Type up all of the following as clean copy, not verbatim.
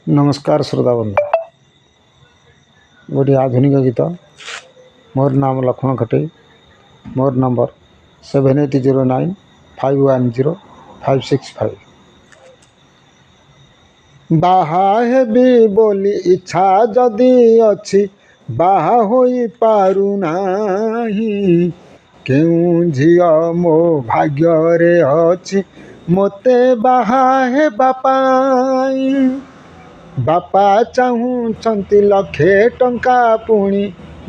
नमस्कार श्रोता बंधु गोटे आधुनिक गीत मोर नाम लक्ष्मण खटे मोर नंबर 7809510565 बाहा हेबी बोली इच्छा जदि अछि बाहा होई पारु नाही केउ झियो मो भाग्य रे अछि मोते बाहा हेबा पाई बापा चाहूँचंती लक्षे टंका पुणी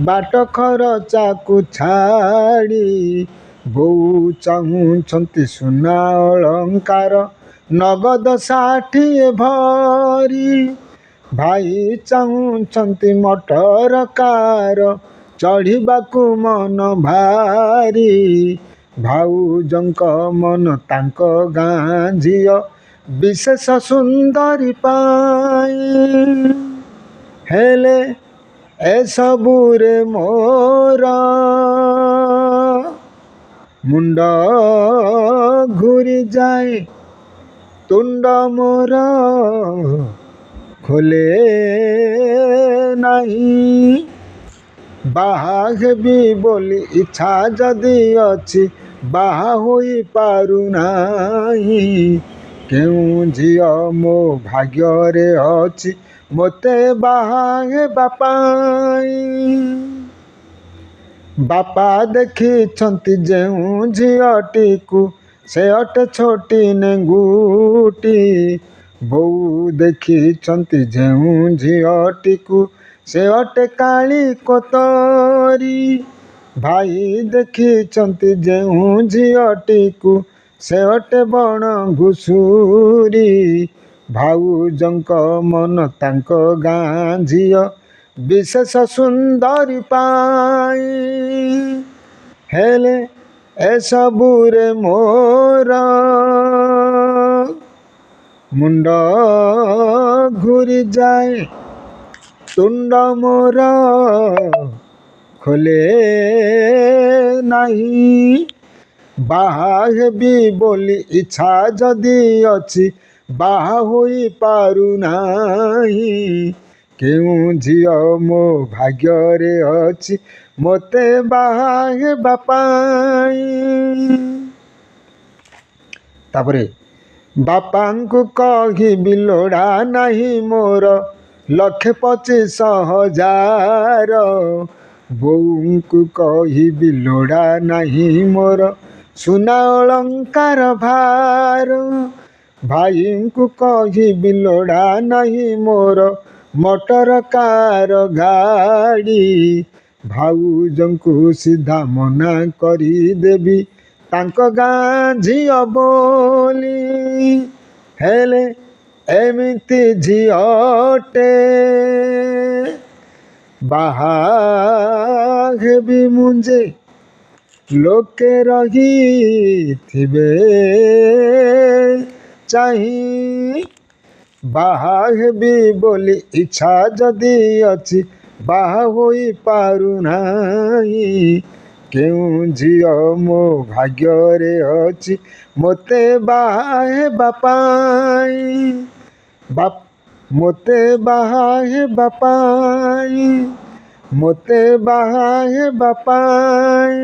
बाट खरचाकु छाड़ी बोऊ चाहूँचंती सुना अलंकार नगद 60 भरी भाई चाहूँचंती मोटर कार चढ़िबाकु मन भारी भाउजंक मन तांक गाँ झियो विशेष सुंदरी पाई हेले एसबुरे मोर मुंड घूरी जाए तुंड मोर खोले नहीं बाहा हेबी बोली इच्छा जदि अछि बाहा होई पारु नाही केउ झियो मो भाग्य रे अछि मोते बाहा हेबा पाई बापा देखिछंती जेउ झियोटीकु से अटे छोटी नेंगुटी बोऊ देखिछंती जेउ झियोटीकु से अटे काली कोतरी भाई देखिछंती जेउ झियोटीकु से अटे बण घुसुरी भाउजंक मन तांक गाँ झियो विशेष सुंदरी पाई हेले एसबुरे मोर मुंड घूरी जाए तुंड मोर खोले नहीं बाहा हेबी बोली इच्छा जदि अछि बाहा होई पारु नाही केउ झियो मो भाग्य रे अछि मोते बाहा हेबा पाई तापरे बापांकु कहिबि लोड़ा नाही मोर 1,25,000 बोऊंकु कहिबि लोड़ा नाही मोर सुना अलंकार भार भाईंकु कहिबि लोड़ा नाही मोर मोटर कार गाड़ी भाउजंकु सीधा मना करी देबी तांक गाँ झियो बोली हेले एमिति झियोटे बाहा हेबी मुंजे लोके रही थिबे चाही बाहा हेबी बोली इच्छा जदि अछि बाहा होई पारु नाही केउ झियो मो भाग्य रे अछि मोते बाहा हेबा पाई मोते बाहा हेबा पाई मोते बाहा हेबा पाई।